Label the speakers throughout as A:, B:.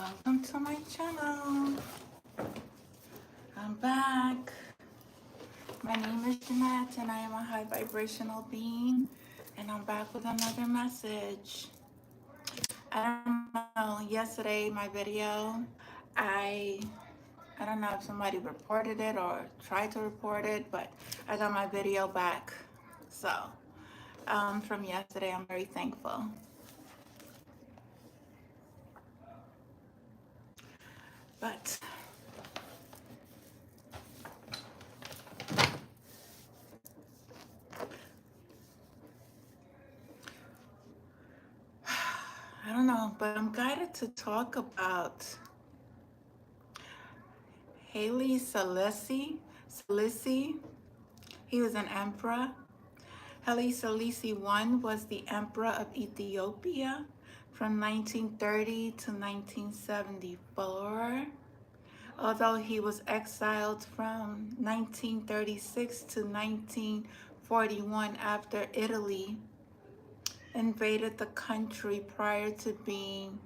A: Welcome to my channel. I'm back. My name is Jeanette and I am a high vibrational being, and I'm back with another message. I don't know, yesterday my video, I don't know if somebody reported it or tried to report it, but I got my video back. So from yesterday, I'm very thankful. But I don't know, but I'm guided to talk about Haile Selassie. He was an emperor. Haile Selassie I was the emperor of Ethiopia from 1930 to 1974. Although he was exiled from 1936 to 1941 after Italy invaded the country prior to being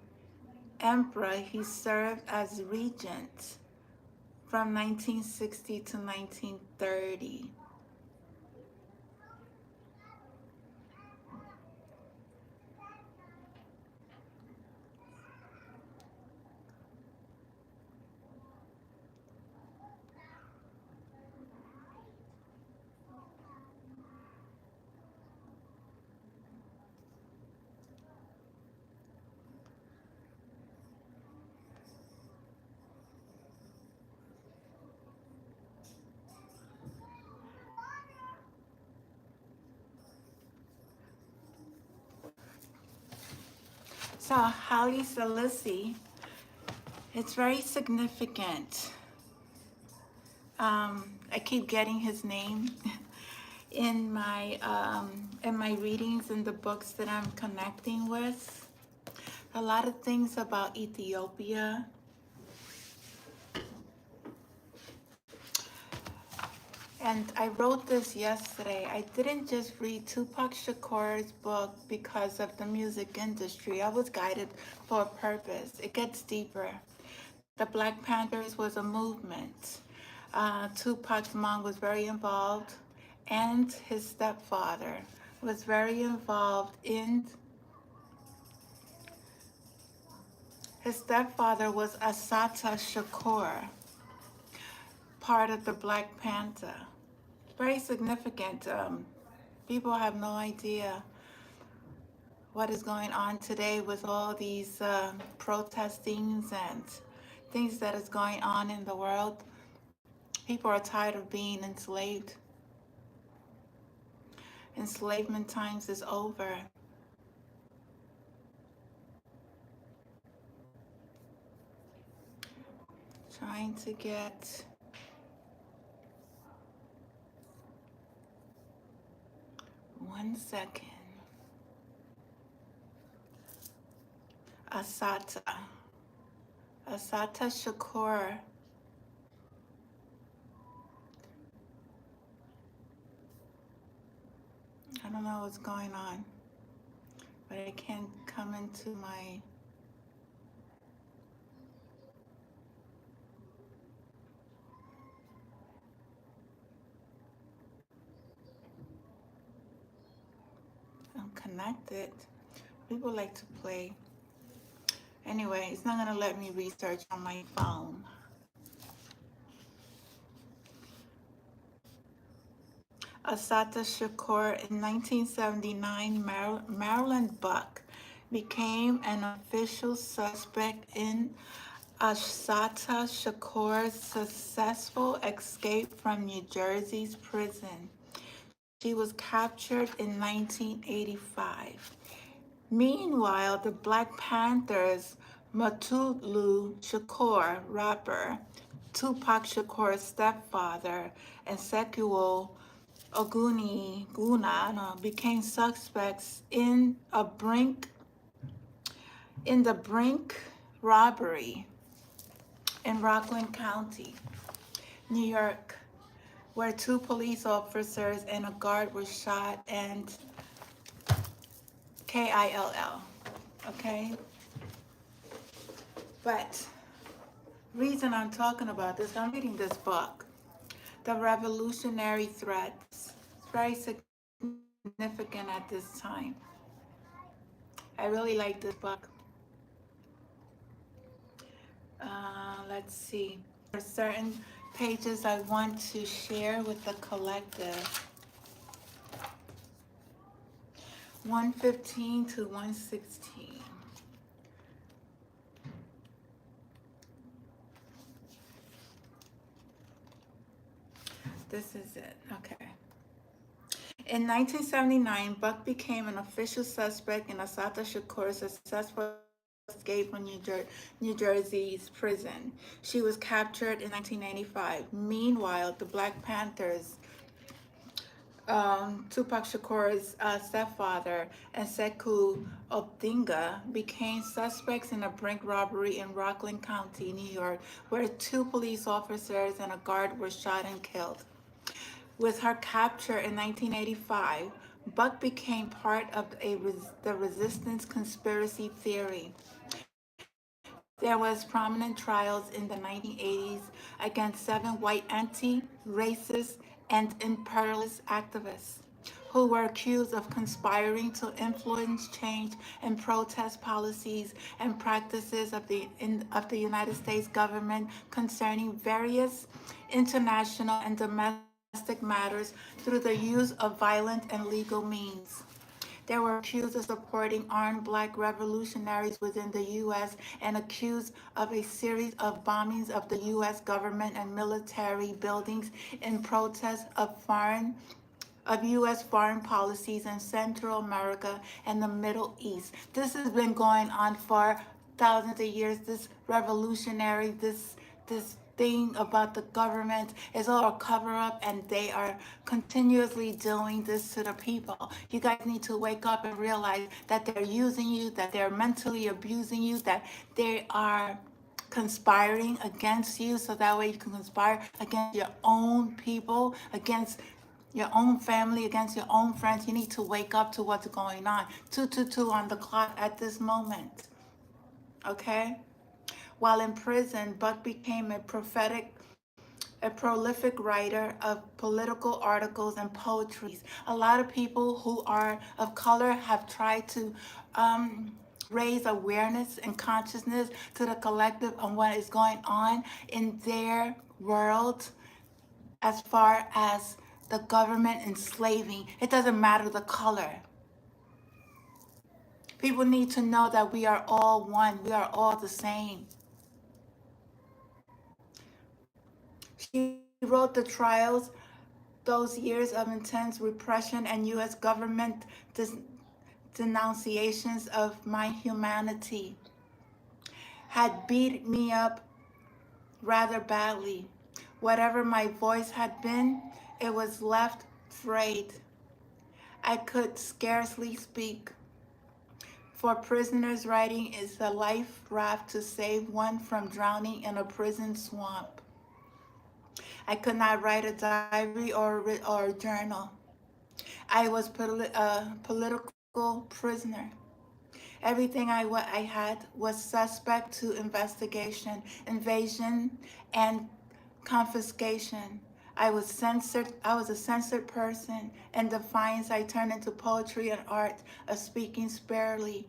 A: emperor, he served as regent from 1960 to 1930. So Haile Selassie, it's very significant. I keep getting his name in my readings in the books that I'm connecting with. A lot of things about Ethiopia. And I wrote this yesterday. I didn't just read Tupac Shakur's book because of the music industry. I was guided for a purpose. It gets deeper. The Black Panthers was a movement. Tupac's mom was very involved, and his stepfather was very involved in. His stepfather was Assata Shakur, part of the Black Panther. Very significant. People have no idea what is going on today with all these protestings and things that is going on in the world. People are tired of being enslaved. Enslavement times is over. Trying to get one second. Assata Shakur. I don't know what's going on, but I can't come into my. I'm connected. People like to play. Anyway, it's not gonna let me research on my phone. Assata Shakur in 1979, Marilyn Buck became an official suspect in Assata Shakur's successful escape from New Jersey's prison. She was captured in 1985. Meanwhile, the Black Panthers, Mutulu Shakur, rapper, Tupac Shakur's stepfather, and Sekou Guna became suspects in the Brink robbery in Rockland County, New York, where 2 police officers and a guard were shot and KILL. Okay? But reason I'm talking about this, I'm reading this book, The Revolutionary Threats. It's very significant at this time. I really like this book. Let's see. There are certain pages I want to share with the collective. 115 to 116. This is it. Okay. In 1979, Buck became an official suspect in Assata Shakur's successful escape from New Jersey's prison. She was captured in 1985. Meanwhile, the Black Panthers, Tupac Shakur's stepfather, and Sekou Odinga became suspects in a bank robbery in Rockland County, New York, where 2 police officers and a guard were shot and killed. With her capture in 1985, Buck became part of the resistance conspiracy theory. There was prominent trials in the 1980s against 7 white anti-racist and imperialist activists who were accused of conspiring to influence change and protest policies and practices of the United States government concerning various international and domestic matters through the use of violent and legal means. They were accused of supporting armed black revolutionaries within the U.S. and accused of a series of bombings of the U.S. government and military buildings in protest of U.S. foreign policies in Central America and the Middle East. This has been going on for thousands of years. This revolutionary, this thing about the government is all a cover up, and they are continuously doing this to the people. You guys need to wake up and realize that they're using you, that they're mentally abusing you, that they are conspiring against you, so that way you can conspire against your own people, against your own family, against your own friends. You need to wake up to what's going on. 222 on the clock at this moment. Okay? While in prison, Buck became a prolific writer of political articles and poetry. A lot of people who are of color have tried to raise awareness and consciousness to the collective on what is going on in their world as far as the government enslaving. It doesn't matter the color. People need to know that we are all one. We are all the same. She wrote the trials, those years of intense repression and U.S. government denunciations of my humanity had beat me up rather badly. Whatever my voice had been, it was left frayed. I could scarcely speak. For prisoners, writing is a life raft to save one from drowning in a prison swamp. I could not write a diary or a journal. I was a political prisoner. Everything I had was suspect to investigation, invasion, and confiscation. I was censored. I was a censored person. In defiance, I turned into poetry and art, of speaking sparely,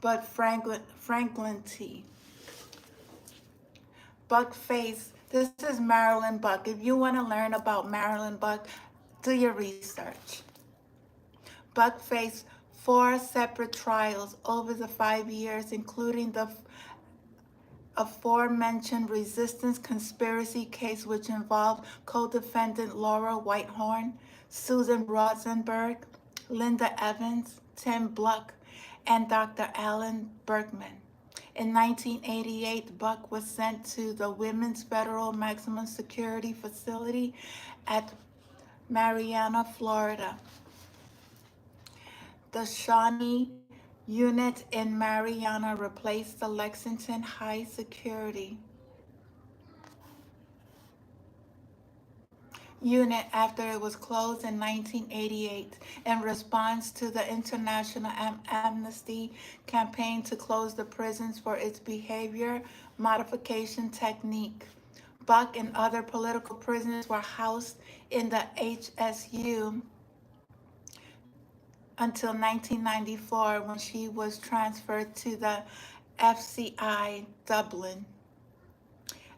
A: but frankly. Buck Face. This is Marilyn Buck. If you want to learn about Marilyn Buck, do your research. Buck faced 4 separate trials over the 5 years, including the aforementioned resistance conspiracy case, which involved co-defendant Laura Whitehorn, Susan Rosenberg, Linda Evans, Tim Bluck, and Dr. Alan Bergman. In 1988, Buck was sent to the Women's Federal Maximum Security Facility at Marianna, Florida. The Shawnee unit in Marianna replaced the Lexington High Security unit after it was closed in 1988 in response to the International Amnesty campaign to close the prisons for its behavior modification technique. Buck and other political prisoners were housed in the HSU until 1994 when she was transferred to the FCI Dublin.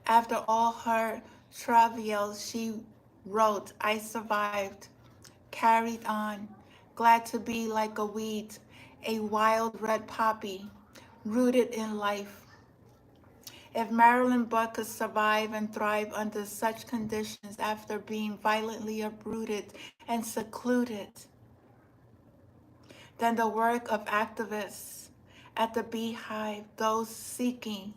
A: After all her travails, she wrote, I survived, carried on, glad to be like a weed, a wild red poppy, rooted in life. If Marilyn Buck could survive and thrive under such conditions after being violently uprooted and secluded, then the work of activists at the Beehive, those seeking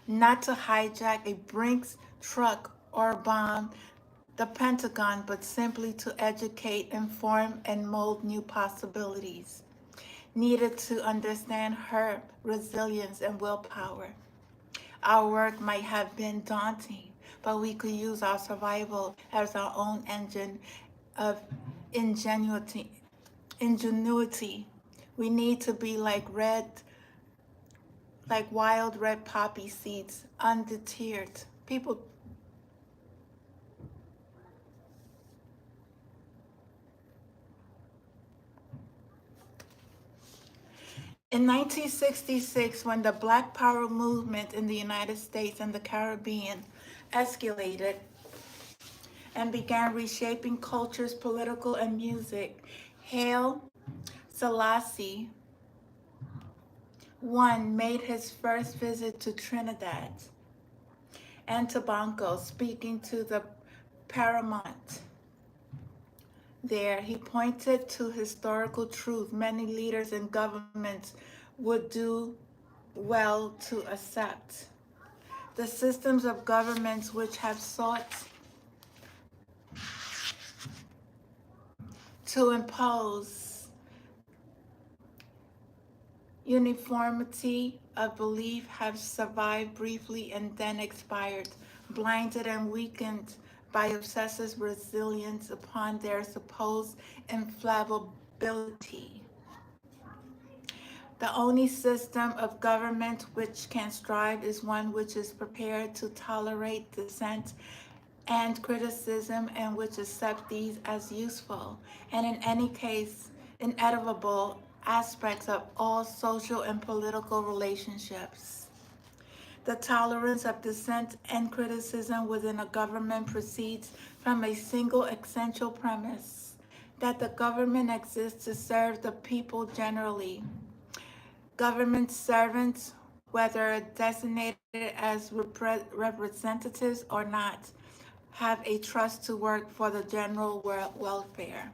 A: not to hijack a Brinks truck or bomb the Pentagon, but simply to educate, inform, and mold new possibilities, needed to understand her resilience and willpower. Our work might have been daunting, but we could use our survival as our own engine of ingenuity. We need to be like wild red poppy seeds, undeterred. People. In 1966, when the Black Power movement in the United States and the Caribbean escalated and began reshaping cultures, political, and music, Haile Selassie I made his first visit to Trinidad and Tobago, speaking to the paramount. There, he pointed to historical truth many leaders and governments would do well to accept. The systems of governments which have sought to impose uniformity of belief have survived briefly and then expired, blinded and weakened by obsessive resilience upon their supposed infallibility. The only system of government which can strive is one which is prepared to tolerate dissent and criticism and which accepts these as useful and in any case inevitable aspects of all social and political relationships. The tolerance of dissent and criticism within a government proceeds from a single essential premise that the government exists to serve the people generally. Government servants, whether designated as representatives or not, have a trust to work for the general welfare.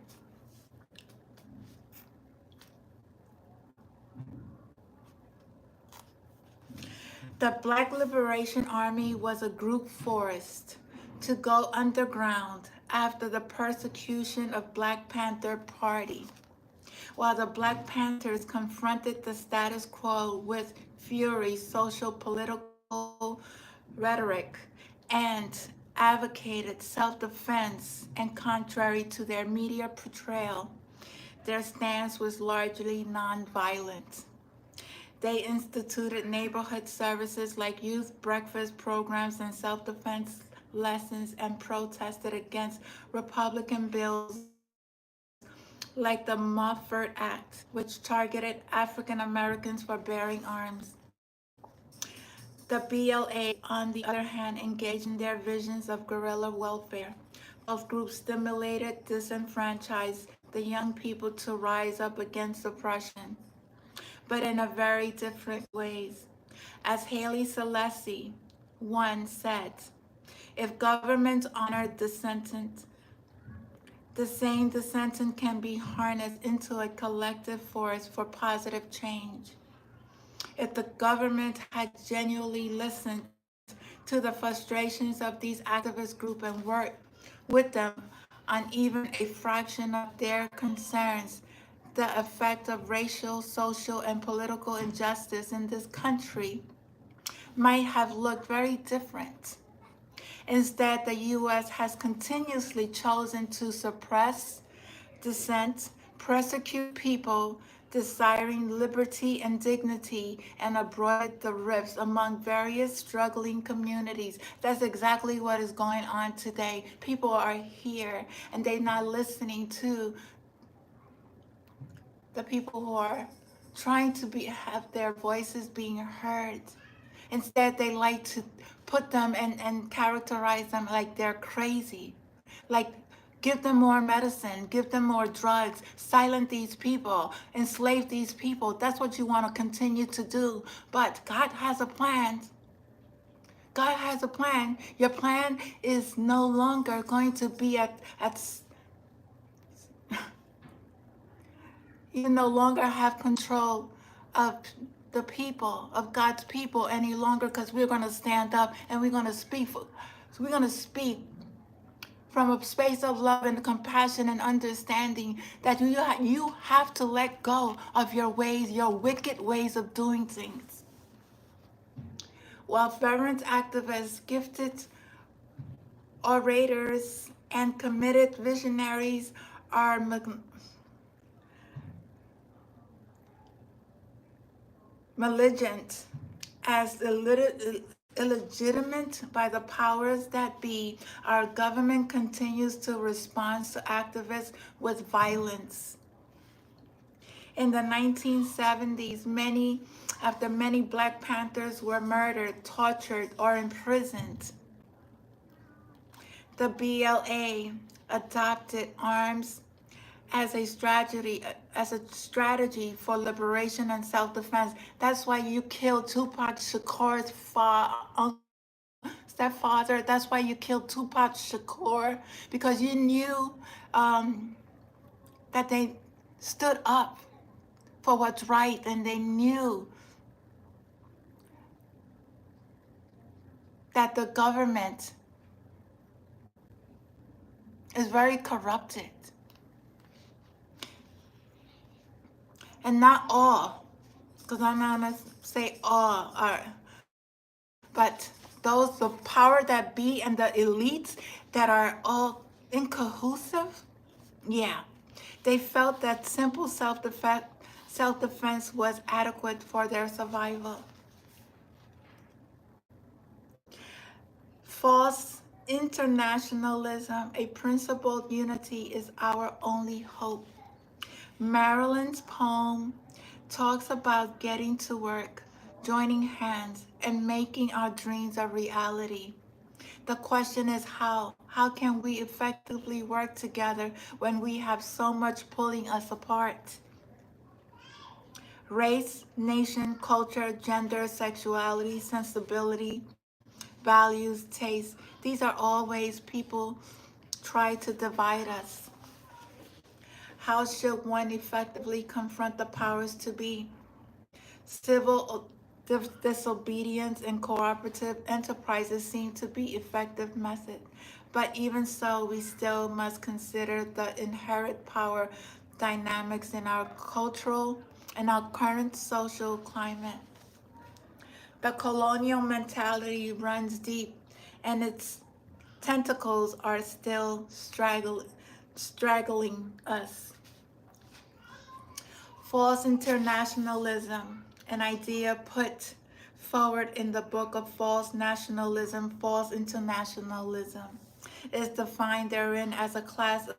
A: The Black Liberation Army was a group forced to go underground after the persecution of Black Panther Party, while the Black Panthers confronted the status quo with fury, social political rhetoric, and advocated self-defense, and contrary to their media portrayal, their stance was largely nonviolent. They instituted neighborhood services like youth breakfast programs and self-defense lessons and protested against Republican bills like the Moffett Act, which targeted African Americans for bearing arms. The BLA, on the other hand, engaged in their visions of guerrilla welfare. Both groups stimulated, disenfranchised the young people to rise up against oppression, but in a very different ways. As Haile Selassie I said, if governments honor dissent, the same dissent can be harnessed into a collective force for positive change. If the government had genuinely listened to the frustrations of these activist groups and worked with them on even a fraction of their concerns, the effect of racial, social, and political injustice in this country might have looked very different. Instead, the U.S. has continuously chosen to suppress dissent, persecute people desiring liberty and dignity, and embroider the rifts among various struggling communities. That's exactly what is going on today. People are here and they're not listening to the people who are trying to have their voices being heard. Instead, they like to put them and characterize them like they're crazy. Like, give them more medicine, give them more drugs, silence these people, enslave these people. That's what you want to continue to do. But God has a plan. God has a plan. Your plan is no longer going to be you no longer have control of the people, of God's people any longer, because we're going to stand up and we're going to speak. So we're going to speak from a space of love and compassion and understanding that you have to let go of your ways, your wicked ways of doing things. While fervent activists, gifted orators, and committed visionaries are malignant as illegitimate by the powers that be, our government continues to respond to activists with violence. In the 1970s, many Black Panthers were murdered, tortured, or imprisoned. The BLA adopted arms as a strategy for liberation and self-defense. That's why you killed Tupac Shakur's stepfather. That's why you killed Tupac Shakur, because you knew that they stood up for what's right, and they knew that the government is very corrupted. And not all, because I'm not going to say all are, but the power that be and the elites that are all inclusive, yeah, they felt that simple self-defense was adequate for their survival. False internationalism, a principled unity is our only hope. Marilyn's poem talks about getting to work, joining hands, and making our dreams a reality. The question is how? How can we effectively work together when we have so much pulling us apart? Race, nation, culture, gender, sexuality, sensibility, values, taste, these are all ways people try to divide us. How should one effectively confront the powers to be? Civil disobedience and cooperative enterprises seem to be effective methods, but even so, we still must consider the inherent power dynamics in our cultural and our current social climate. The colonial mentality runs deep, and its tentacles are still straggling us. False internationalism, an idea put forward in the book of False Nationalism, False Internationalism, is defined therein as a class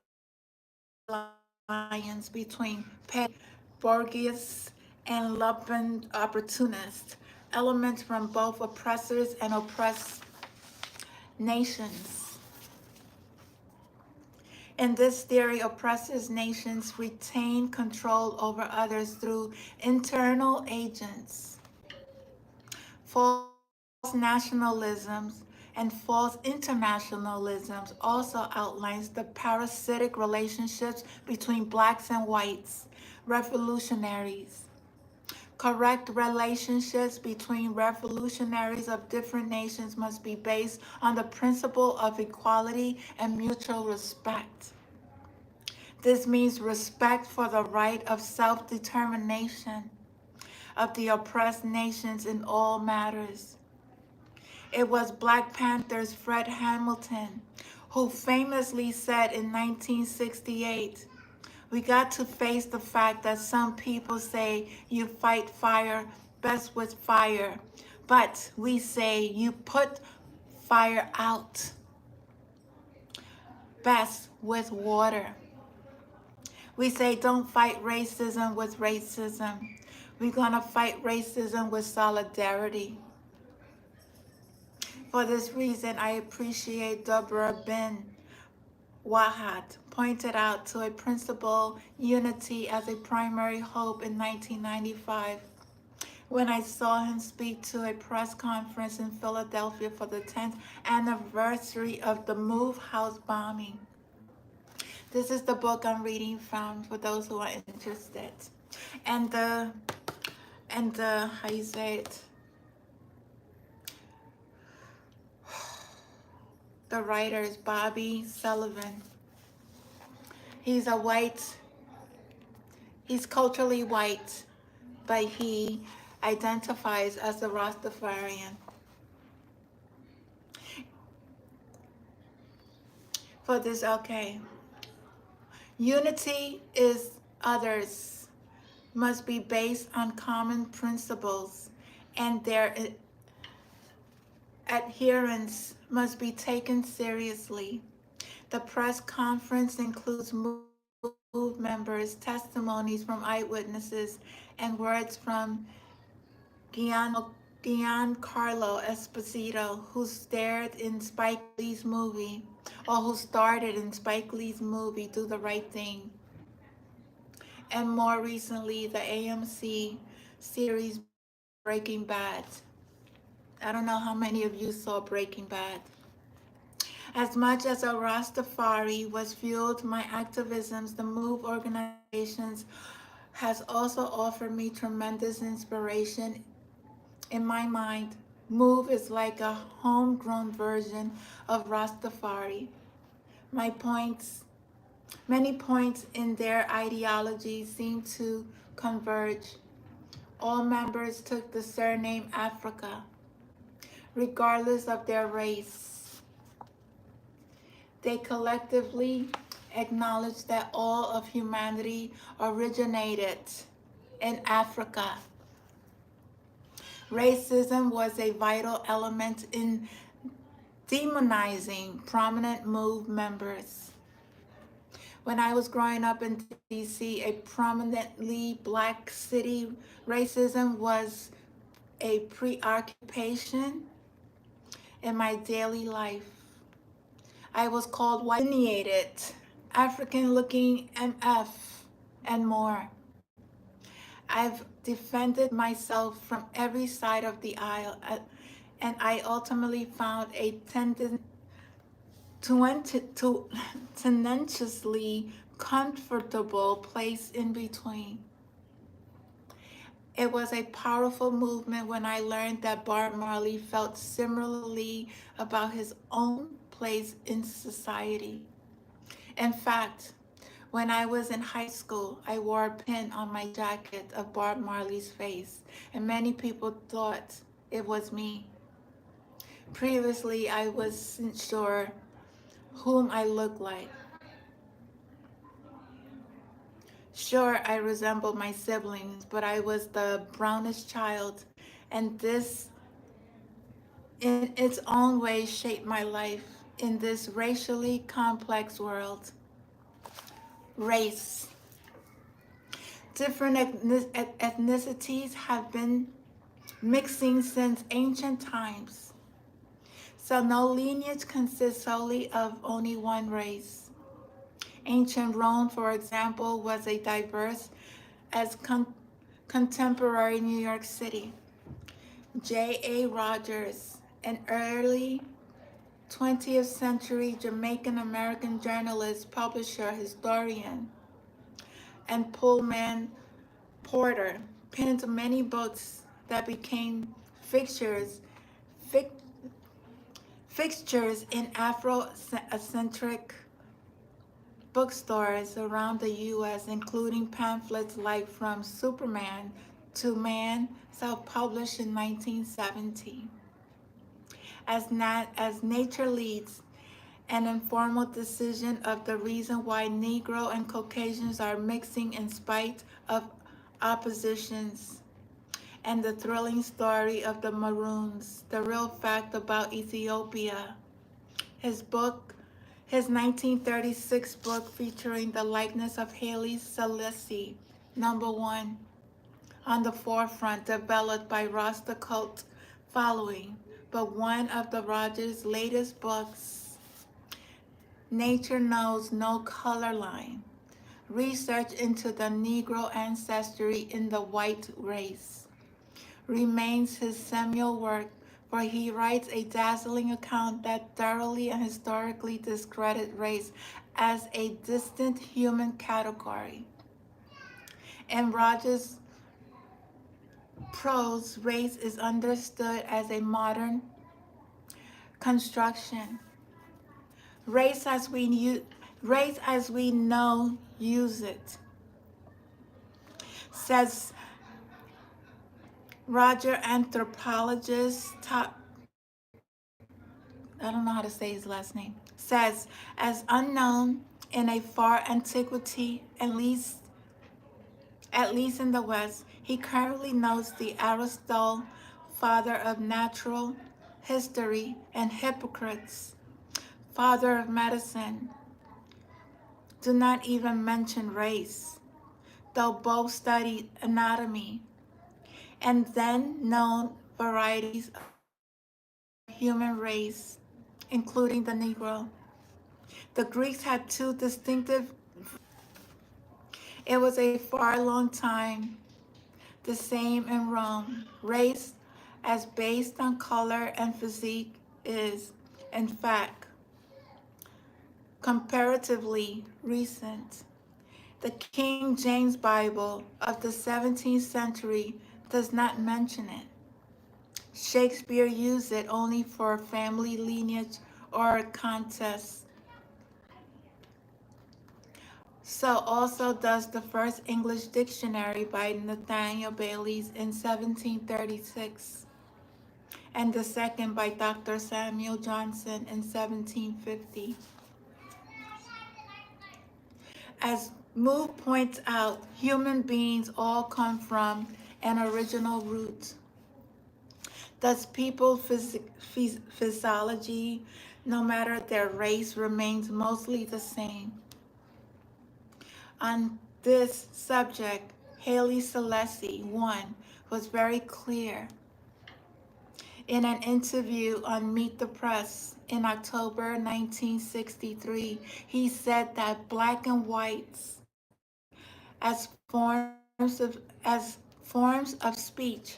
A: alliance between petty bourgeois and lumpen opportunists, elements from both oppressors and oppressed nations. In this theory, oppressors' nations retain control over others through internal agents. False nationalisms and false internationalisms also outlines the parasitic relationships between blacks and whites, revolutionaries. Correct relationships between revolutionaries of different nations must be based on the principle of equality and mutual respect. This means respect for the right of self-determination of the oppressed nations in all matters. It was Black Panther's Fred Hamilton who famously said in 1968, "We got to face the fact that some people say you fight fire best with fire, but we say you put fire out best with water. We say don't fight racism with racism. We're gonna fight racism with solidarity." For this reason, I appreciate Deborah Ben Wahat pointed out to a principle unity as a primary hope in 1995 when I saw him speak to a press conference in Philadelphia for the 10th anniversary of the Move House bombing. This is the book I'm reading from for those who are interested. And the how you say it? The writer is Bobby Sullivan. He's culturally white, but he identifies as a Rastafarian. For this, okay. Unity is others, must be based on common principles, and their adherence must be taken seriously. The press conference includes Move members, testimonies from eyewitnesses, and words from Giancarlo Esposito, who starred in Spike Lee's movie, Do the Right Thing, and more recently, the AMC series Breaking Bad. I don't know how many of you saw Breaking Bad. As much as a Rastafari was fueled my activisms, the Move organizations has also offered me tremendous inspiration. In my mind, Move is like a homegrown version of Rastafari. Many points in their ideology seem to converge. All members took the surname Africa, regardless of their race. They collectively acknowledge that all of humanity originated in Africa. Racism was a vital element in demonizing prominent Move members. When I was growing up in DC, a prominently Black city, racism was a preoccupation in my daily life. I was called white, lineated, African-looking MF, and more. I've defended myself from every side of the aisle, and I ultimately found a tenaciously comfortable place in between. It was a powerful movement when I learned that Bob Marley felt similarly about his own place in society. In fact, when I was in high school, I wore a pin on my jacket of Bob Marley's face, and many people thought it was me. Previously, I wasn't sure whom I looked like. Sure, I resembled my siblings, but I was the brownest child, and this, in its own way, shaped my life in this racially complex world. Race. Different ethnicities have been mixing since ancient times. So no lineage consists solely of only one race. Ancient Rome, for example, was as diverse as contemporary New York City. J.A. Rogers, an early 20th century Jamaican American journalist, publisher, historian, and Pullman Porter, penned many books that became fixtures in Afro-centric bookstores around the U.S., including pamphlets like From Superman to Man, self-published in 1970. as nature leads, an informal decision of the reason why Negro and Caucasians are mixing in spite of oppositions, and the thrilling story of the Maroons, the real fact about Ethiopia. His book, his 1936 book featuring the likeness of Haile Selassie, #1, on the forefront, developed by Rasta cult following, but one of the Rogers' latest books, Nature Knows No Color Line, research into the Negro ancestry in the white race, remains his seminal work, for he writes a dazzling account that thoroughly and historically discredits race as a distinct human category. In Rogers' prose, race is understood as a modern construction. Race as we know use it, says Roger anthropologist I don't know how to say his last name, says, as unknown in a far antiquity, at least in the West. He currently notes the Aristotle, father of natural history, and Hippocrates, father of medicine, do not even mention race, though both studied anatomy and then known varieties of human race, including the Negro. The Greeks had two distinctive. It was a far long time the same in Rome. Race, as based on color and physique, is, in fact, comparatively recent. The King James Bible of the 17th century does not mention it. Shakespeare used it only for family lineage or contests. So also does the first English dictionary by Nathaniel Baylis in 1736, and the second by Dr. Samuel Johnson in 1750. As Moore points out, human beings all come from an original root. Thus, people's physiology, no matter their race, remains mostly the same. On this subject, Haile Selassie I was very clear. In an interview on Meet the Press in October 1963, he said that black and whites, as as forms of speech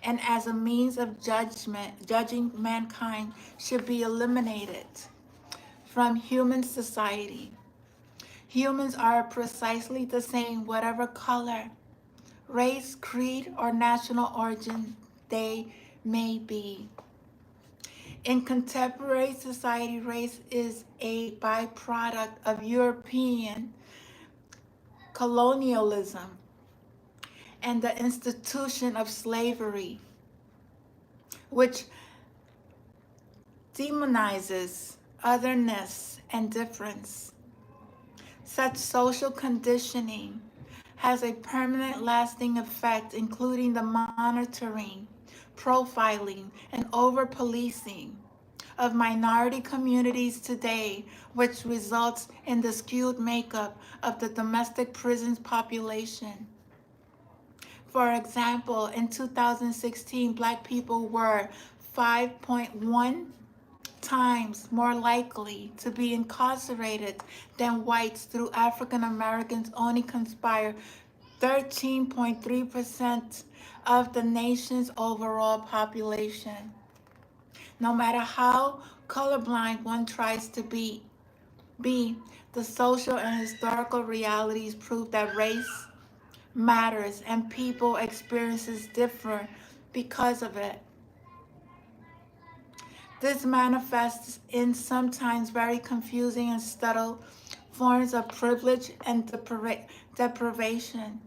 A: and as a means of judging mankind, should be eliminated from human society. Humans are precisely the same, whatever color, race, creed, or national origin they may be. In contemporary society, race is a byproduct of European colonialism and the institution of slavery, which demonizes otherness and difference. Such social conditioning has a permanent lasting effect, including the monitoring, profiling, and over-policing of minority communities today, which results in the skewed makeup of the domestic prisons population. For example, in 2016, Black people were 5.1 times more likely to be incarcerated than whites, through African Americans only conspire 13.3% of the nation's overall population. No matter how colorblind one tries to be, the social and historical realities prove that race matters and people experiences differ because of it. This manifests in sometimes very confusing and subtle forms of privilege and deprivation.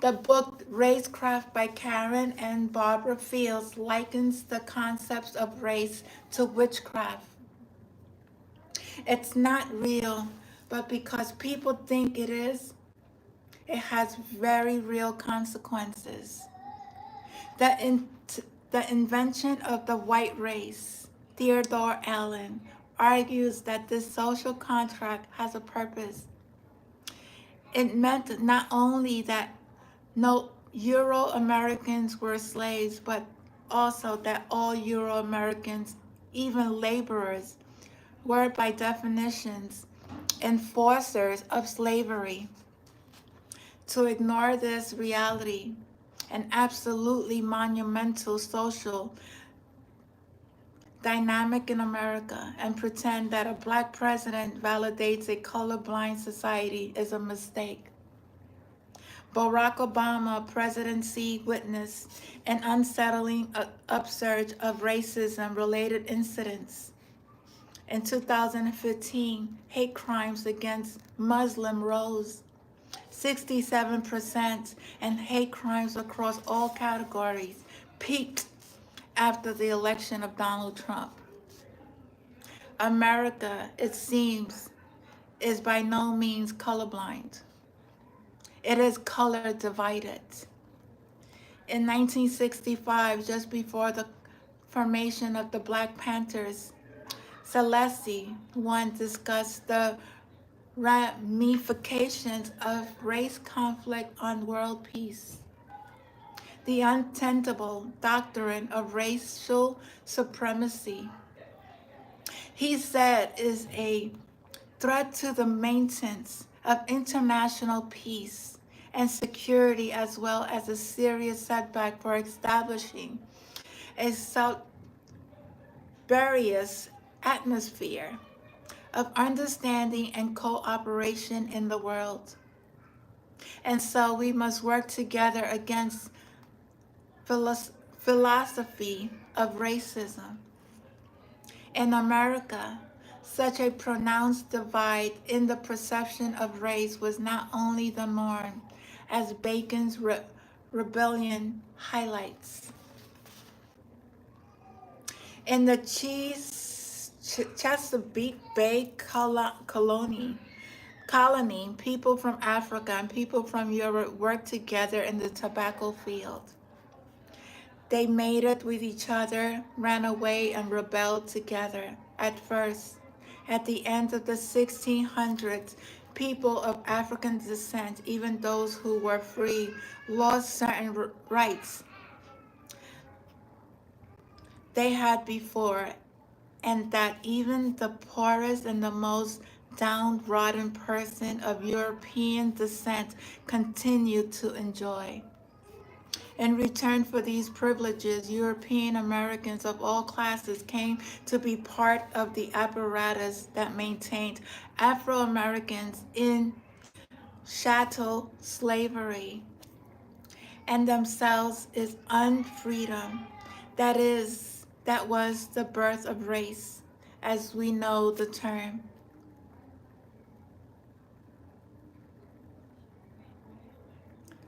A: The book Racecraft by Karen and Barbara Fields likens the concepts of race to witchcraft. It's not real, but because people think it is, it has very real consequences. The, in, the invention of the white race, Theodore Allen, argues that this social contract has a purpose. It meant not only that no Euro-Americans were slaves, but also that all Euro-Americans, even laborers, were by definitions enforcers of slavery. To ignore this reality, an absolutely monumental social dynamic in America, and pretend that a black president validates a colorblind society is a mistake. Barack Obama presidency witnessed an unsettling upsurge of racism-related incidents. In 2015, hate crimes against Muslims rose 67%, and hate crimes across all categories peaked after the election of Donald Trump. America, it seems, is by no means colorblind. It is color divided. In 1965, just before the formation of the Black Panthers, Celeste one discussed the ramifications of race conflict on world peace. The untenable doctrine of racial supremacy, he said, is a threat to the maintenance of international peace and security, as well as a serious setback for establishing a salutarious atmosphere of understanding and cooperation in the world. And so we must work together against philosophy of racism. In America, such a pronounced divide in the perception of race was not only the norm, as Bacon's Rebellion highlights. In the Chesapeake Bay colony, people from Africa and people from Europe worked together in the tobacco field. They mated with each other, ran away, and rebelled together. At first, at the end of the 1600s, people of African descent, even those who were free, lost certain rights they had before, and that even the poorest and the most downtrodden person of European descent continued to enjoy. In return for these privileges, European Americans of all classes came to be part of the apparatus that maintained Afro-Americans in chattel slavery and themselves is unfreedom. That was the birth of race, as we know the term.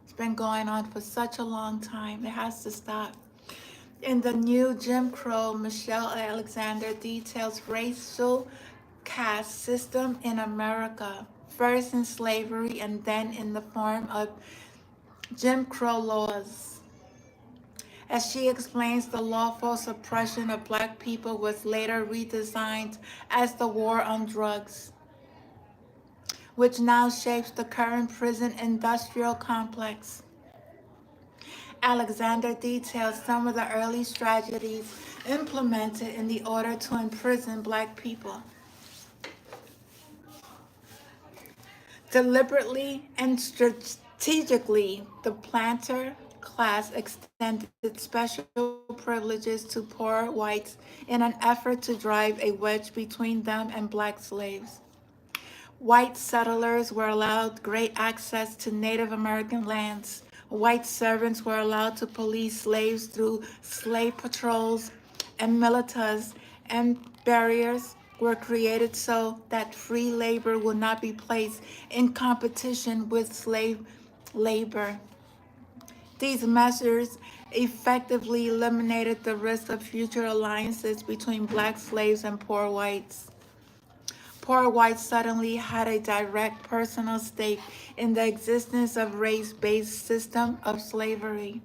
A: It's been going on for such a long time. It has to stop. In the new Jim Crow, Michelle Alexander details racial caste system in America, first in slavery and then in the form of Jim Crow laws. As she explains, the lawful suppression of Black people was later redesigned as the war on drugs, which now shapes the current prison industrial complex. Alexander details some of the early strategies implemented in the order to imprison Black people. Deliberately and strategically, the planter class extended special privileges to poor whites in an effort to drive a wedge between them and Black slaves. White settlers were allowed great access to Native American lands. White servants were allowed to police slaves through slave patrols and militas, and barriers were created so that free labor would not be placed in competition with slave labor. These measures effectively eliminated the risk of future alliances between black slaves and poor whites. Poor whites suddenly had a direct personal stake in the existence of race-based system of slavery.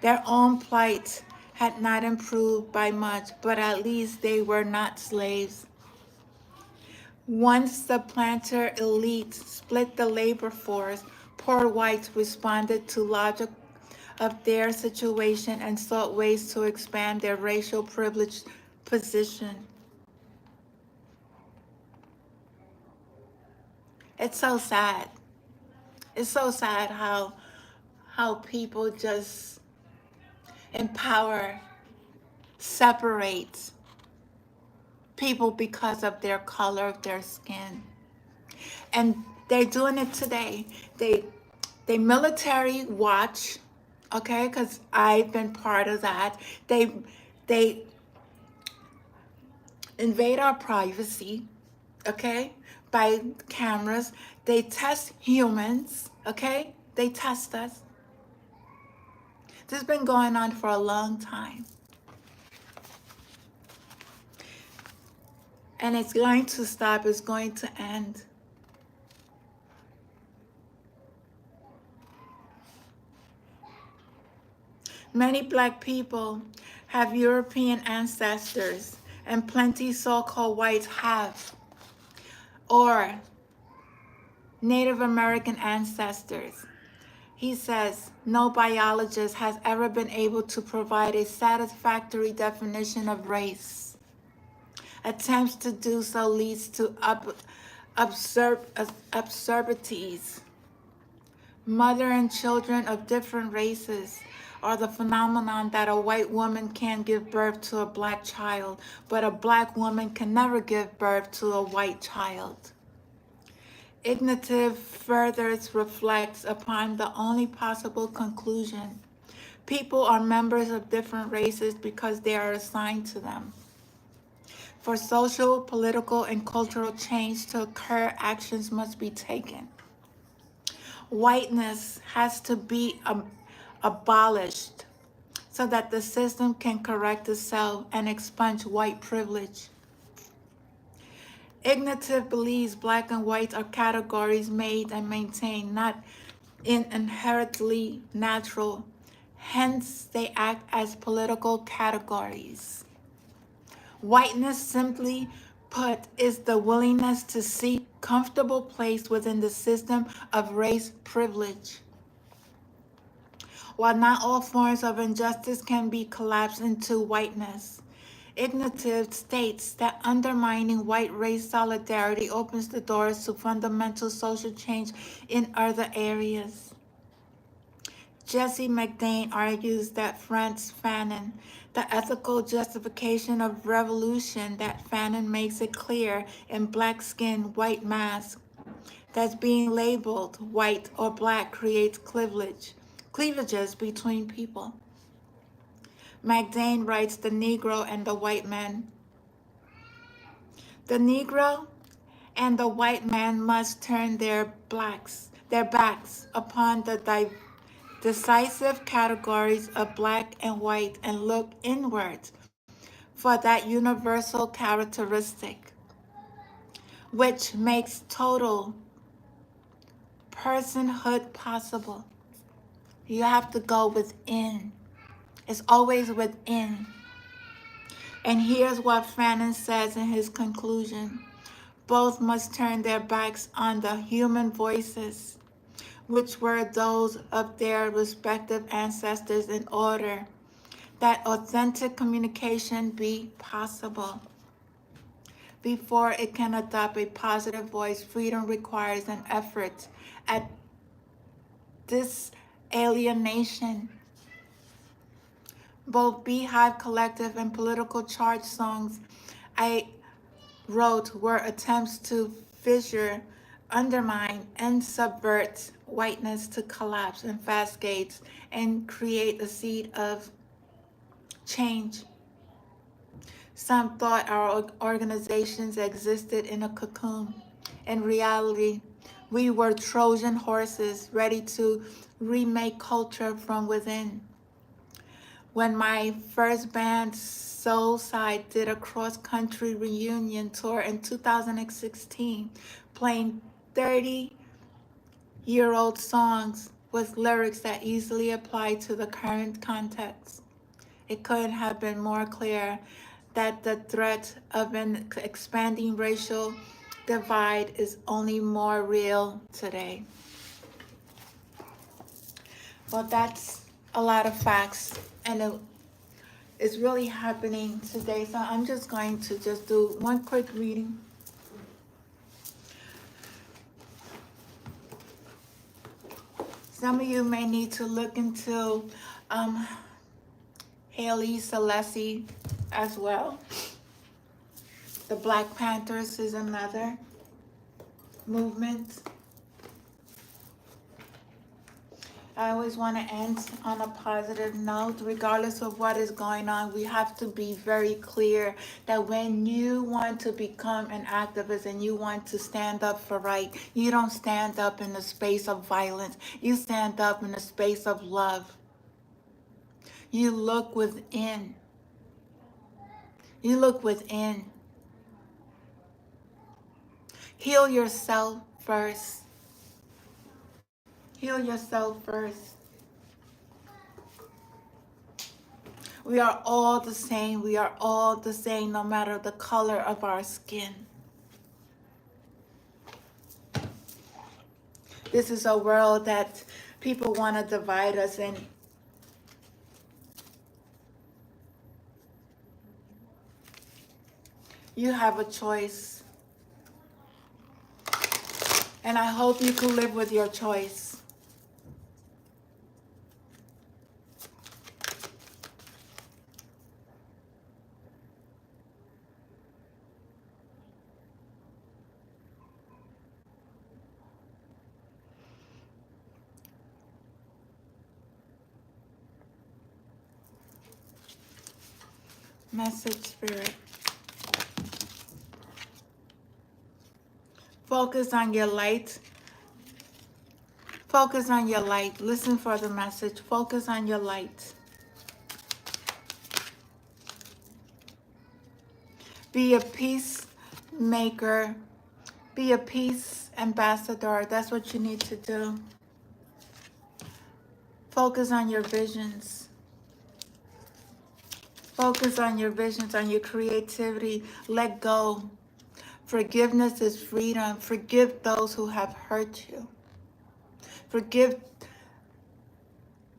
A: Their own plight had not improved by much, but at least they were not slaves. Once the planter elite split the labor force, poor whites responded to logic of their situation and sought ways to expand their racial privileged position. It's so sad. It's so sad how people just empower, separate people because of their color of their skin. And they're doing it today. They military watch, okay, because I've been part of that. They invade our privacy, okay, by cameras. They test humans, okay? They test us. This has been going on for a long time. And it's going to stop, it's going to end. Many black people have European ancestors, and plenty so-called whites have, or Native American ancestors. He says no biologist has ever been able to provide a satisfactory definition of race. Attempts to do so leads to absurdities. Mother and children of different races are the phenomenon that a white woman can give birth to a black child, but a black woman can never give birth to a white child. Ignatieff further reflects upon the only possible conclusion. People are members of different races because they are assigned to them. For social, political, and cultural change to occur, actions must be taken. Whiteness has to be abolished so that the system can correct itself and expunge white privilege. Ignatieff believes black and white are categories made and maintained, not inherently natural. Hence, they act as political categories. Whiteness, simply put, is the willingness to seek comfortable place within the system of race privilege. While not all forms of injustice can be collapsed into whiteness, Ignatieff states that undermining white race solidarity opens the doors to fundamental social change in other areas. Jesse McDane argues that Frantz Fanon, the ethical justification of revolution, that Fanon makes it clear in Black Skin, White Mask, that being labeled white or black creates cleavages between people. McDane writes the Negro and the white man. The Negro and the white man must turn their backs upon the decisive categories of black and white and look inward for that universal characteristic which makes total personhood possible. You have to go within. It's always within. And here's what Fanon says in his conclusion. Both must turn their backs on the human voices, which were those of their respective ancestors, in order that authentic communication be possible. Before it can adopt a positive voice, freedom requires an effort at disalienation. Both Beehive Collective and Political Charge songs I wrote were attempts to fissure, undermine, and subvert whiteness to collapse in cascades and create a seed of change. Some thought our organizations existed in a cocoon. In reality, We were Trojan horses ready to remake culture from within. When my first band, Soulside, did a cross-country reunion tour in 2016, playing 30-year-old songs with lyrics that easily apply to the current context, it couldn't have been more clear that the threat of an expanding racial divide is only more real today. Well, that's a lot of facts, and it's really happening today. So I'm just going to just do one quick reading. Some of you may need to look into Haile Selassie as well. The Black Panthers is another movement. I always want to end on a positive note. Regardless of what is going on, we have to be very clear that when you want to become an activist and you want to stand up for right, you don't stand up in a space of violence. You stand up in a space of love. You look within. You look within. Heal yourself first. Heal yourself first. We are all the same. We are all the same, no matter the color of our skin. This is a world that people want to divide us in. You have a choice. And I hope you can live with your choice. Message, Spirit. Focus on your light. Focus on your light. Listen for the message. Focus on your light. Be a peacemaker. Be a peace ambassador. That's what you need to do. Focus on your visions. Focus on your visions, on your creativity. Let go. Forgiveness is freedom. Forgive those who have hurt you. Forgive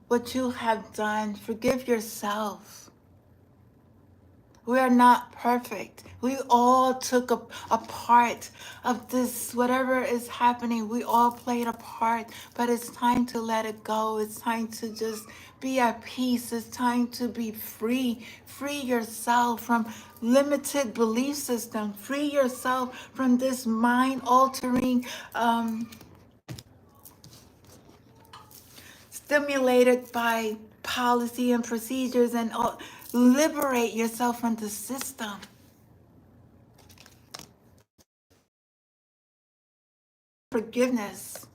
A: what you have done. Forgive yourself. We are not perfect. We all took a part of this, whatever is happening. We all played a part, but it's time to let it go. It's time to just be at peace. It's time to be free. Free yourself from limited belief system. Free yourself from this mind-altering, stimulated by policy and procedures, and all. Liberate yourself from the system. Forgiveness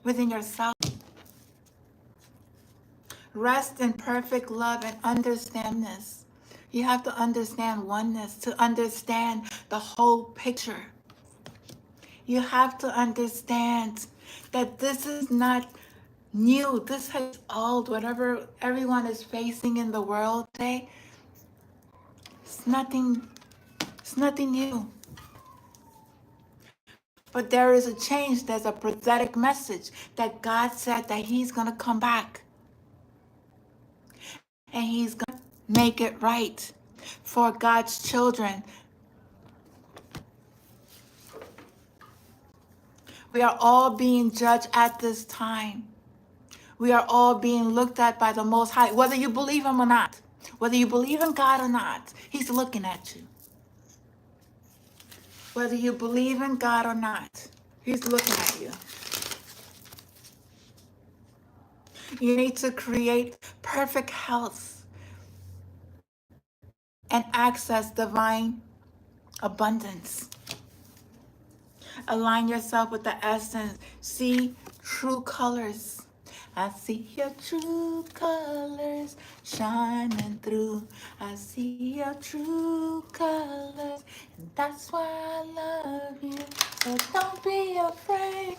A: within yourself. Rest in perfect love and understand this. You have to understand oneness to understand the whole picture. You have to understand that this is not new. This is old. Whatever everyone is facing in the world today, it's nothing new. But there is a change. There's a prophetic message that God said that he's going to come back. And he's going to make it right for God's children. We are all being judged at this time. We are all being looked at by the Most High, whether you believe him or not. Whether you believe in God or not, he's looking at you. Whether you believe in God or not, he's looking at you. You need to create perfect health and access divine abundance. Align yourself with the essence. See true colors. I see your true colors shining through. I see your true colors, and that's why I love you. So don't be afraid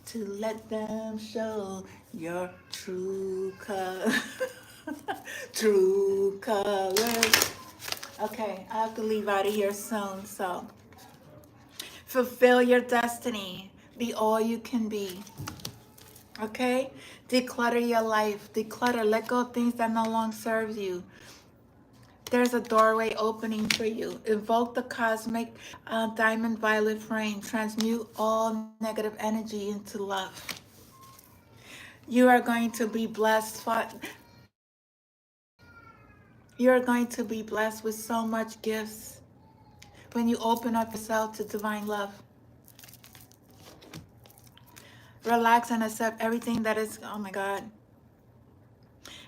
A: to let them show your true color. True colors. Okay, I have to leave out of here soon, so fulfill your destiny. Be all you can be. Okay? Declutter your life. Declutter. Let go of things that no longer serve you. There's a doorway opening for you. Invoke the cosmic diamond violet flame. Transmute all negative energy into love. You are going to be blessed. You are going to be blessed with so much gifts when you open up yourself to divine love. Relax and accept everything that is, oh my God.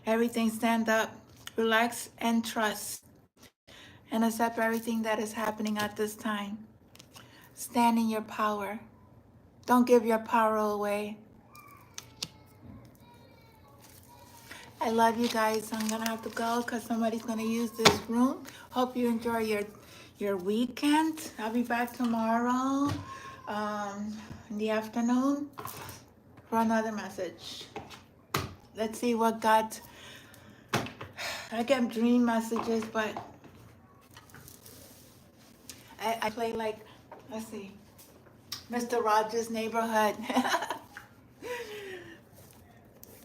A: Everything, stand up. Relax and trust. And accept everything that is happening at this time. Stand in your power. Don't give your power away. I love you guys. I'm going to have to go because somebody's going to use this room. Hope you enjoy your weekend. I'll be back tomorrow in the afternoon for another message. Let's see what God... I get dream messages, but I play like, let's see, Mr. Rogers' Neighborhood.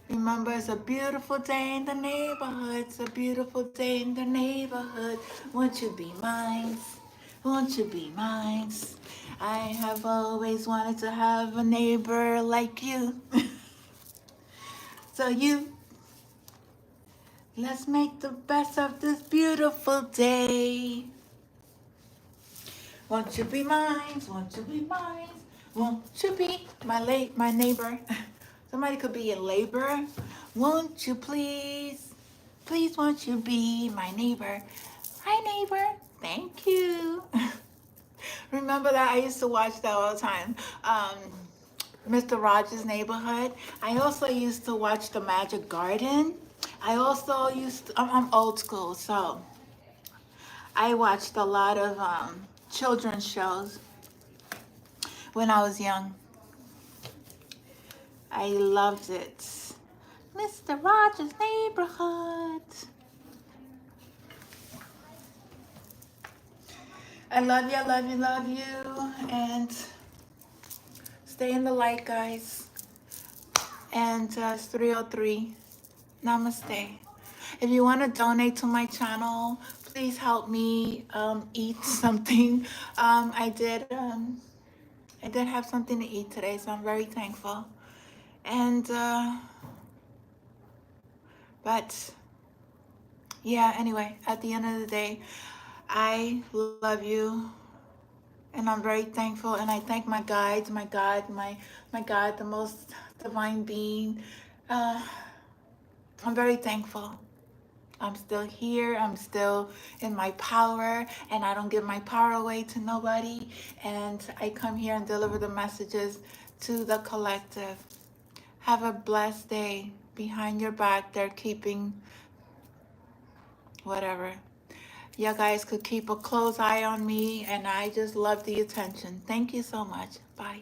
A: Remember, it's a beautiful day in the neighborhood. It's a beautiful day in the neighborhood. Won't you be mine? Won't you be mine? I have always wanted to have a neighbor like you. So let's make the best of this beautiful day. Won't you be mine? Won't you be mine? Won't you be my neighbor? Somebody could be in labor. Won't you please? Please won't you be my neighbor? Hi neighbor. Thank you. Remember that? I used to watch that all the time. Mr. Rogers' Neighborhood. I also used to watch The Magic Garden. I also I'm old school, so I watched a lot of children's shows when I was young. I loved it. Mr. Rogers' Neighborhood. I love you, love you, love you. And stay in the light, guys. And it's 3:03. Namaste. If you want to donate to my channel, please help me eat something. I did have something to eat today, so I'm very thankful. And but yeah, anyway, at the end of the day, I love you, and I'm very thankful, and I thank my guides, my God, my God, the most divine being. I'm very thankful. I'm still here. I'm still in my power, and I don't give my power away to nobody. And I come here and deliver the messages to the collective. Have a blessed day. Behind your back, they're keeping whatever. You guys could keep a close eye on me, and I just love the attention. Thank you so much. Bye.